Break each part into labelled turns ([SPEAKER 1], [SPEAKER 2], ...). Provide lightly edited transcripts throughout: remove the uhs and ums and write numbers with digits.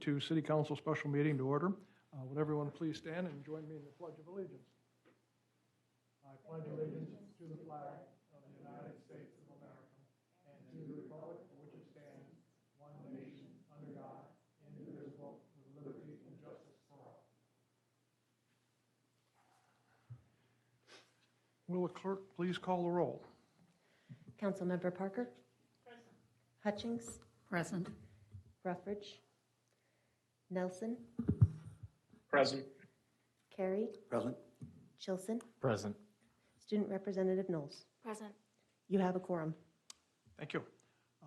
[SPEAKER 1] 2022 City Council Special Meeting to order. Would everyone please stand and join me in the Pledge of Allegiance? I pledge allegiance to the flag of the United States of America and to the republic for which it stands, one nation, under God, indivisible, with liberty and justice for all. Will the clerk please call the roll?
[SPEAKER 2] Councilmember Parker? Present. Hutchings?
[SPEAKER 3] Present.
[SPEAKER 2] Ruffridge? Nelson?
[SPEAKER 4] Present.
[SPEAKER 2] Carey?
[SPEAKER 4] Present.
[SPEAKER 2] Chilson?
[SPEAKER 4] Present.
[SPEAKER 2] Student Representative Knowles?
[SPEAKER 3] Present.
[SPEAKER 2] You have a quorum.
[SPEAKER 1] Thank you.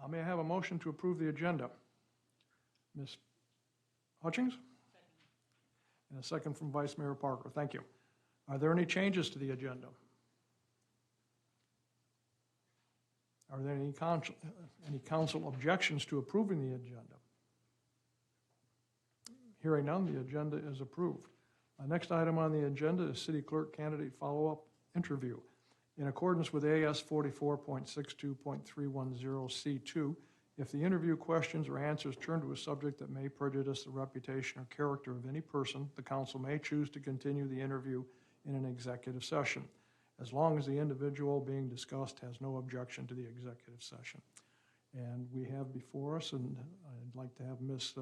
[SPEAKER 1] May I have a motion to approve the agenda? Ms. Hutchings? And a second from Vice Mayor Parker. Thank you. Are there any changes to the agenda? Are there any council objections to approving the agenda? Hearing none, the agenda is approved. Next item on the agenda is City Clerk Candidate Follow-Up Interview. In accordance with AS 44.62.310C2, if the interview questions or answers turn to a subject that may prejudice the reputation or character of any person, the council may choose to continue the interview in an executive session, as long as the individual being discussed has no objection to the executive session. And we have before us, and I'd like to have Ms.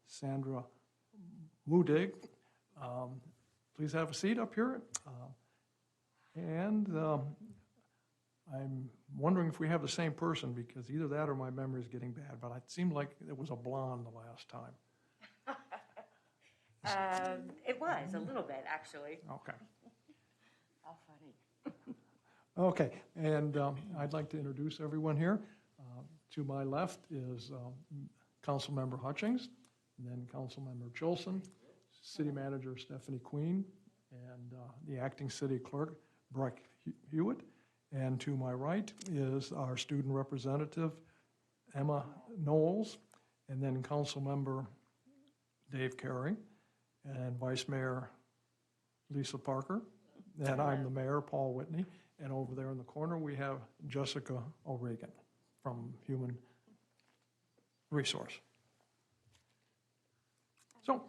[SPEAKER 1] Sandra Mudig. Please have a seat up here. I'm wondering if we have the same person, because either that or my memory is getting bad, but it seemed like it was a blonde the last time.
[SPEAKER 5] It was a little bit, actually.
[SPEAKER 1] Okay.
[SPEAKER 5] How funny.
[SPEAKER 1] Okay, and I'd like to introduce everyone here. To my left is Councilmember Hutchings, and then Councilmember Chilson, City Manager Stephanie Queen, and the Acting City Clerk, Breck Hewitt. And to my right is our Student Representative, Emma Knowles, and then Councilmember Dave Carey, and Vice Mayor Lisa Parker, and I'm the Mayor, Paul Whitney. And over there in the corner, we have Jessica O'Regan from Human Resource. So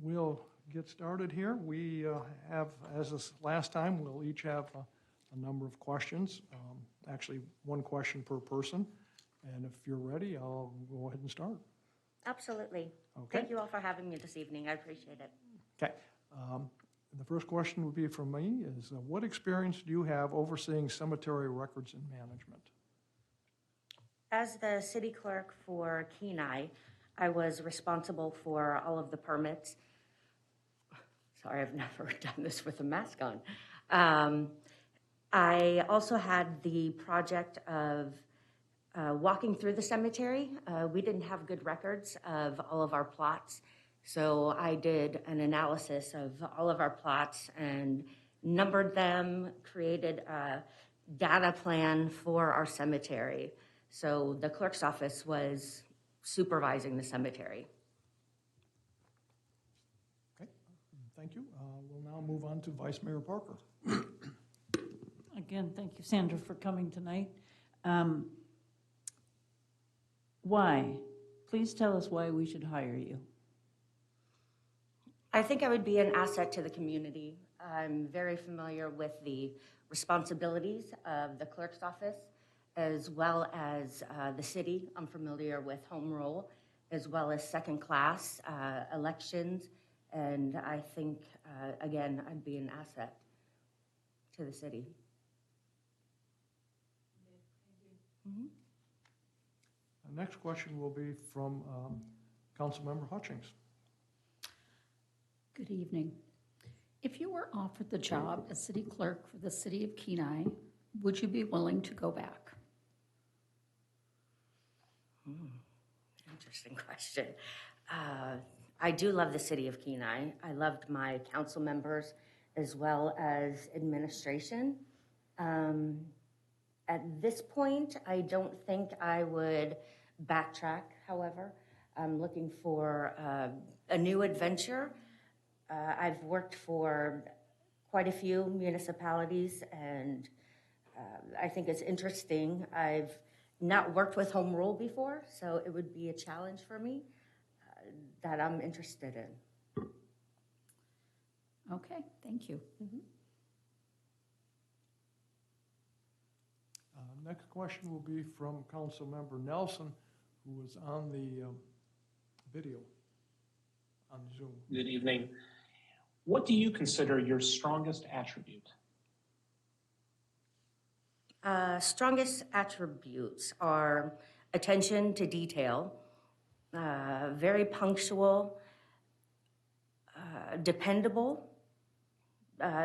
[SPEAKER 1] we'll get started here. We have, as this last time, we'll each have a number of questions, actually one question per person. And if you're ready, I'll go ahead and start.
[SPEAKER 5] Absolutely.
[SPEAKER 1] Okay.
[SPEAKER 5] Thank you all for having me this evening. I appreciate it.
[SPEAKER 1] Okay. The first question would be from me is, what experience do you have overseeing cemetery records and management?
[SPEAKER 5] As the city clerk for Kenai, I was responsible for all of the permits. Sorry, I've never done this with a mask on. I also had the project of walking through the cemetery. We didn't have good records of all of our plots, so I did an analysis of all of our plots and numbered them, created a data plan for our cemetery. So the clerk's office was supervising the cemetery.
[SPEAKER 1] Okay, thank you. We'll now move on to Vice Mayor Parker.
[SPEAKER 3] Again, thank you, Sandra, for coming tonight. Why? Please tell us why we should hire you.
[SPEAKER 5] I think I would be an asset to the community. I'm very familiar with the responsibilities of the clerk's office, as well as the city. I'm familiar with home rule, as well as second class elections. And I think, again, I'd be an asset to the city. Mm-hmm.
[SPEAKER 1] The next question will be from Councilmember Hutchings.
[SPEAKER 6] Good evening. If you were offered the job as city clerk for the city of Kenai, would you be willing to go back?
[SPEAKER 5] Interesting question. I do love the city of Kenai. I loved my council members as well as administration. At this point, I don't think I would backtrack, however. I'm looking for a new adventure. I've worked for quite a few municipalities, and I think it's interesting. I've not worked with home rule before, so it would be a challenge for me. that I'm interested in.
[SPEAKER 6] Okay, thank you.
[SPEAKER 1] Next question will be from Councilmember Nelson, who is on the video on Zoom.
[SPEAKER 4] Good evening. What do you consider your strongest attribute?
[SPEAKER 5] Strongest attributes are attention to detail, very punctual, dependable,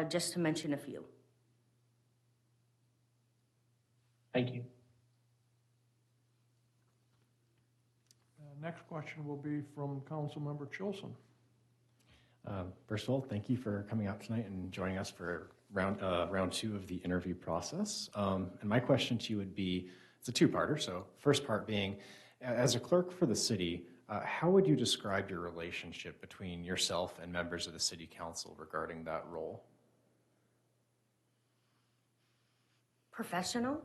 [SPEAKER 5] just to mention a few.
[SPEAKER 4] Thank you.
[SPEAKER 1] Next question will be from Councilmember Chilson.
[SPEAKER 7] First of all, thank you for coming out tonight and joining us for round two of the interview process. And my question to you would be, it's a two-parter. So first part being, as a clerk for the city, how would you describe your relationship between yourself and members of the city council regarding that role?
[SPEAKER 5] Professional.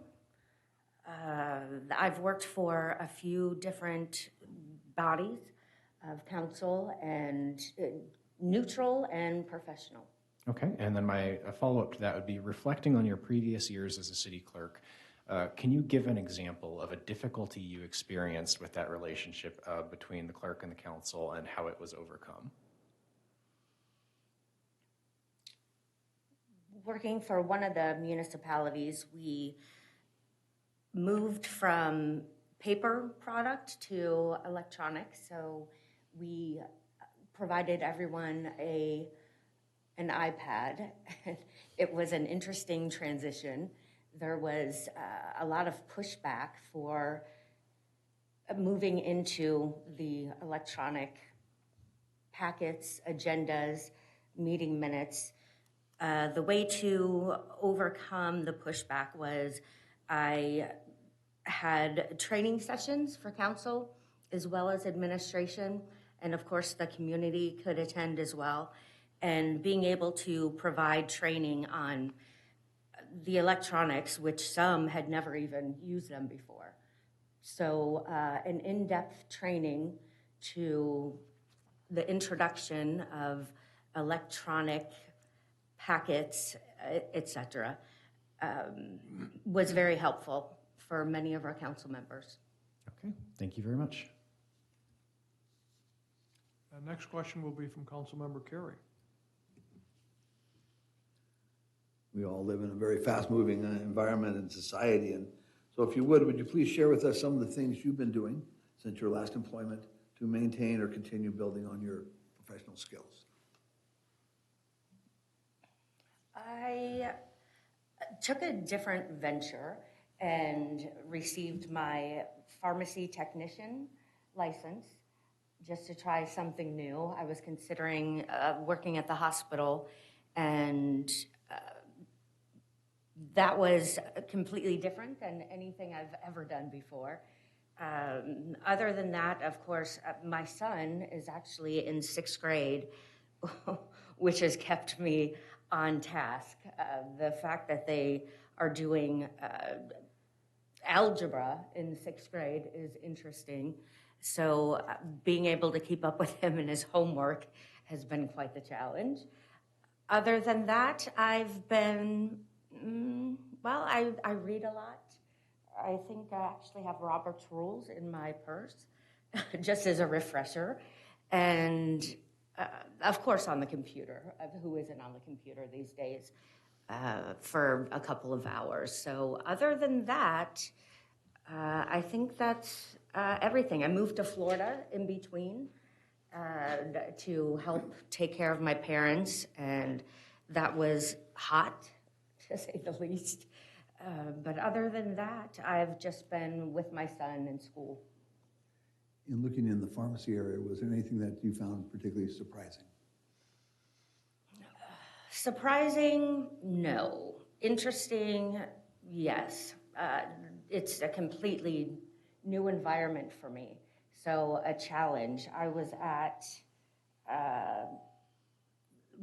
[SPEAKER 5] I've worked for a few different bodies of council, and neutral and professional.
[SPEAKER 7] Okay, and then my follow-up to that would be reflecting on your previous years as a city clerk. Can you give an example of a difficulty you experienced with that relationship between the clerk and the council and how it was overcome?
[SPEAKER 5] Working for one of the municipalities, we moved from paper product to electronic, so we provided everyone an iPad. It was an interesting transition. There was a lot of pushback for moving into the electronic packets, agendas, meeting minutes. The way to overcome the pushback was I had training sessions for council as well as administration, and of course the community could attend as well, and being able to provide training on the electronics, which some had never even used them before. So an in-depth training to the introduction of electronic packets, etc., was very helpful for many of our council members.
[SPEAKER 7] Okay, thank you very much.
[SPEAKER 1] Next question will be from Councilmember Carey.
[SPEAKER 8] We all live in a very fast-moving environment and society, and so if you would you please share with us some of the things you've been doing since your last employment to maintain or continue building on your professional skills?
[SPEAKER 5] I took a different venture and received my pharmacy technician license just to try something new. I was considering working at the hospital, and that was completely different than anything I've ever done before. Other than that, of course, my son is actually in 6th grade, which has kept me on task. The fact that they are doing algebra in 6th grade is interesting. So being able to keep up with him and his homework has been quite the challenge. Other than that, I've been, I read a lot. I think I actually have Robert's Rules in my purse, just as a refresher. And of course on the computer. Who isn't on the computer these days for a couple of hours? So other than that, I think that's everything. I moved to Florida in between to help take care of my parents, and that was hot, to say the least. But other than that, I've just been with my son in school.
[SPEAKER 8] In looking in the pharmacy area, was there anything that you found particularly surprising?
[SPEAKER 5] Surprising, no. Interesting, yes. It's a completely new environment for me, so a challenge. I was at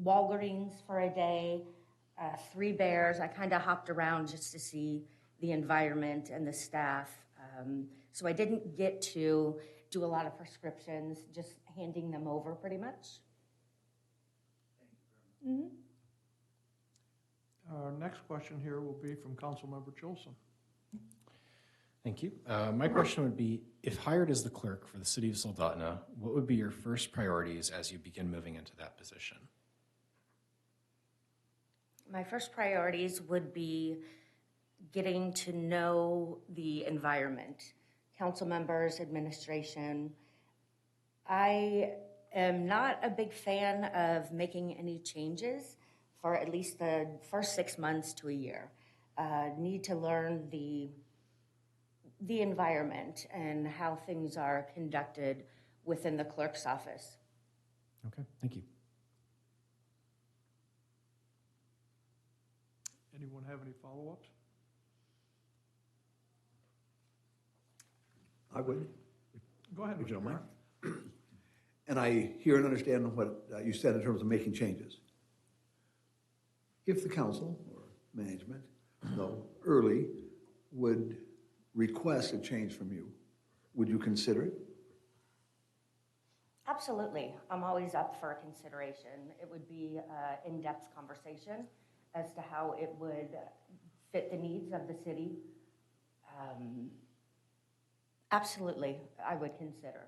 [SPEAKER 5] Walgreens for a day, Three Bears. I kind of hopped around just to see the environment and the staff. So I didn't get to do a lot of prescriptions, just handing them over pretty much.
[SPEAKER 1] Our next question here will be from Councilmember Chilson.
[SPEAKER 7] Thank you. My question would be, if hired as the clerk for the city of Soldotna, what would be your first priorities as you begin moving into that position?
[SPEAKER 5] My first priorities would be getting to know the environment, council members, administration. I am not a big fan of making any changes for at least the first 6 months to a year. Need to learn the environment and how things are conducted within the clerk's office.
[SPEAKER 7] Okay, thank you.
[SPEAKER 1] Anyone have any follow-ups?
[SPEAKER 8] I would,
[SPEAKER 1] Go ahead,
[SPEAKER 8] if you
[SPEAKER 1] Mr.
[SPEAKER 8] don't mind.
[SPEAKER 1] Mayor.
[SPEAKER 8] And I hear and understand what you said in terms of making changes. If the council or management, though, early would request a change from you, would you consider it?
[SPEAKER 5] Absolutely. I'm always up for consideration. It would be an in-depth conversation as to how it would fit the needs of the city. Absolutely, I would consider.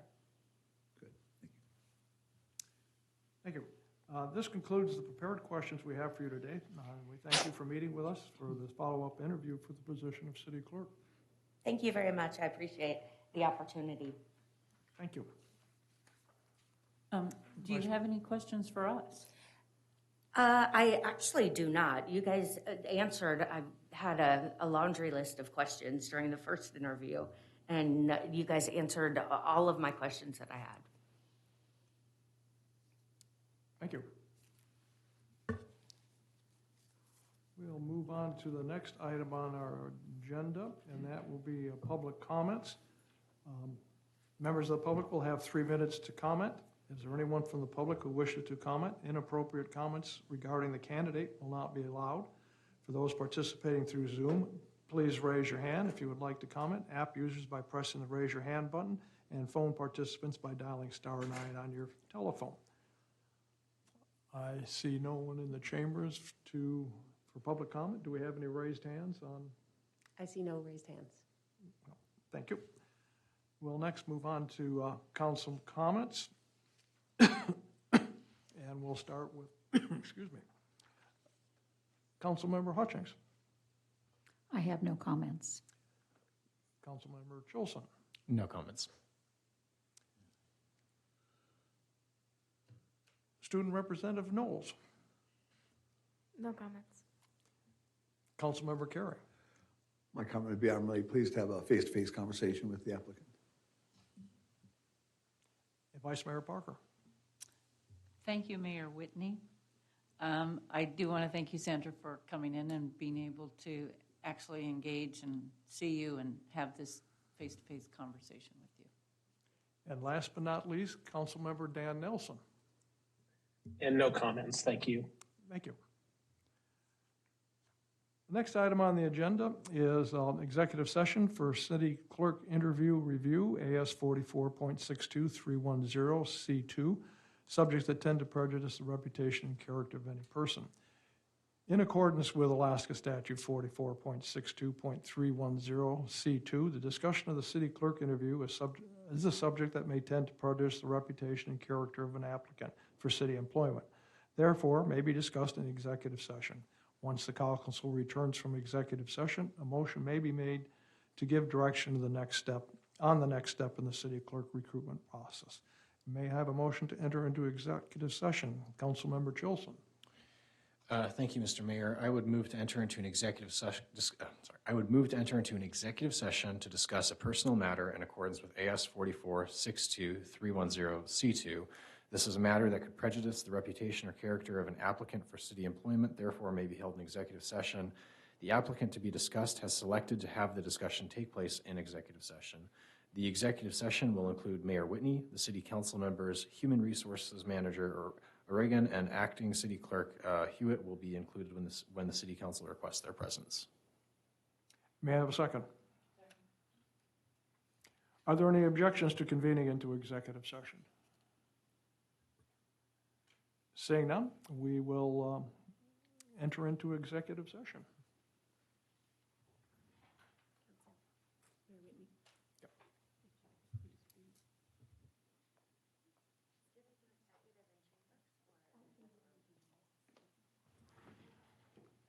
[SPEAKER 8] Good,
[SPEAKER 1] Thank you. This concludes the prepared questions we have for you today. We thank you for meeting with us for this follow-up interview for the position of city clerk.
[SPEAKER 5] Thank you very much. I appreciate the opportunity.
[SPEAKER 1] Thank you.
[SPEAKER 3] Do you have any questions for us?
[SPEAKER 5] I actually do not. You guys answered, I had a laundry list of questions during the first interview, and you guys answered all of my questions that I had.
[SPEAKER 1] Thank you. We'll move on to the next item on our agenda, and that will be public comments. Members of the public will have 3 minutes to comment. Is there anyone from the public who wishes to comment? Inappropriate comments regarding the candidate will not be allowed. For those participating through Zoom, please raise your hand if you would like to comment. App users by pressing the raise your hand button, and phone participants by dialing *9 on your telephone. I see no one in the chambers for public comment. Do we have any raised hands on?
[SPEAKER 2] I see no raised hands.
[SPEAKER 1] Thank you. We'll next move on to council comments. And we'll start with, excuse me, Councilmember Hutchings.
[SPEAKER 6] I have no comments.
[SPEAKER 1] Councilmember Chilson.
[SPEAKER 7] No comments.
[SPEAKER 1] Student Representative Knowles.
[SPEAKER 2] No comments.
[SPEAKER 1] Councilmember Carey.
[SPEAKER 8] My comment would be, I'm really pleased to have a face-to-face conversation with the applicant.
[SPEAKER 1] And Vice Mayor Parker.
[SPEAKER 3] Thank you, Mayor Whitney. I do want to thank you, Sandra, for coming in and being able to actually engage and see you and have this face-to-face conversation with you.
[SPEAKER 1] And last but not least, Councilmember Dan Nelson.
[SPEAKER 4] And no comments, thank you.
[SPEAKER 1] Thank you. The next item on the agenda is executive session for city clerk interview review, AS 44.62310C2, subjects that tend to prejudice the reputation and character of any person. In accordance with Alaska Statute 44.62.310C2, the discussion of the city clerk interview is a subject that may tend to prejudice the reputation and character of an applicant for city employment. Therefore, may be discussed in executive session. Once the council returns from executive session, a motion may be made to give direction to the next step in the city clerk recruitment process. May I have a motion to enter into executive session? Councilmember Chilson.
[SPEAKER 7] Thank you, Mr. Mayor. I would move to enter into an executive session. I would move to enter into an executive session to discuss a personal matter in accordance with AS 44.62.310C2. This is a matter that could prejudice the reputation or character of an applicant for city employment, therefore may be held in executive session. The applicant to be discussed has selected to have the discussion take place in executive session. The executive session will include Mayor Whitney, the city council members, Human Resources Manager Oregon, and Acting City Clerk Hewitt will be included when the city council requests their presence.
[SPEAKER 1] May I have a second? Are there any objections to convening into executive session? Seeing none, we will enter into executive session.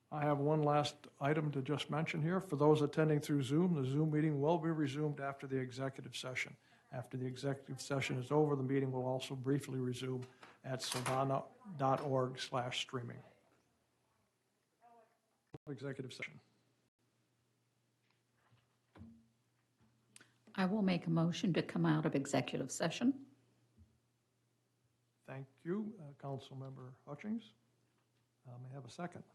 [SPEAKER 1] I have one last item to just mention here. For those attending through Zoom, the Zoom meeting will be resumed after the executive session. After the executive session is over, the meeting will also briefly resume at saldana.org/streaming. Executive session.
[SPEAKER 6] I will make a motion to come out of executive session.
[SPEAKER 1] Thank you, Councilmember Hutchings. May I have a second?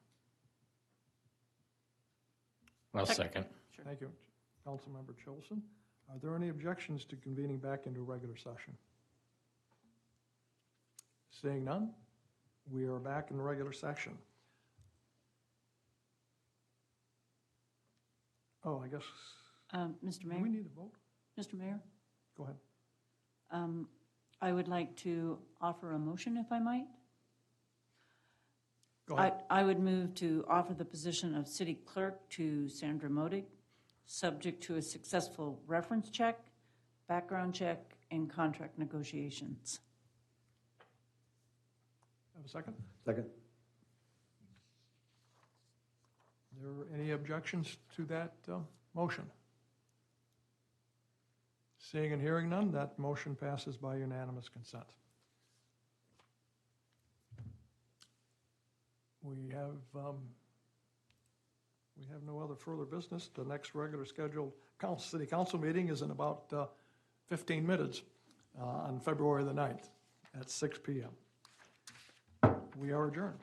[SPEAKER 7] I'll second.
[SPEAKER 1] Thank you, Councilmember Chilson. Are there any objections to convening back into regular session? Seeing none, we are back in regular session. Oh, I guess,
[SPEAKER 3] Mr.
[SPEAKER 1] do we
[SPEAKER 3] Mayor,
[SPEAKER 1] need a vote?
[SPEAKER 3] Mr. Mayor,
[SPEAKER 1] Go ahead.
[SPEAKER 3] I would like to offer a motion, if I might.
[SPEAKER 1] Go ahead.
[SPEAKER 3] I would move to offer the position of city clerk to Sandra Modig, subject to a successful reference check, background check, and contract negotiations.
[SPEAKER 1] Have a second?
[SPEAKER 8] Second?
[SPEAKER 1] Are there any objections to that motion? Seeing and hearing none, that motion passes by unanimous consent. We have no other further business. The next regular scheduled city council meeting is in about 15 minutes on February the 9th at 6 p.m. We are adjourned.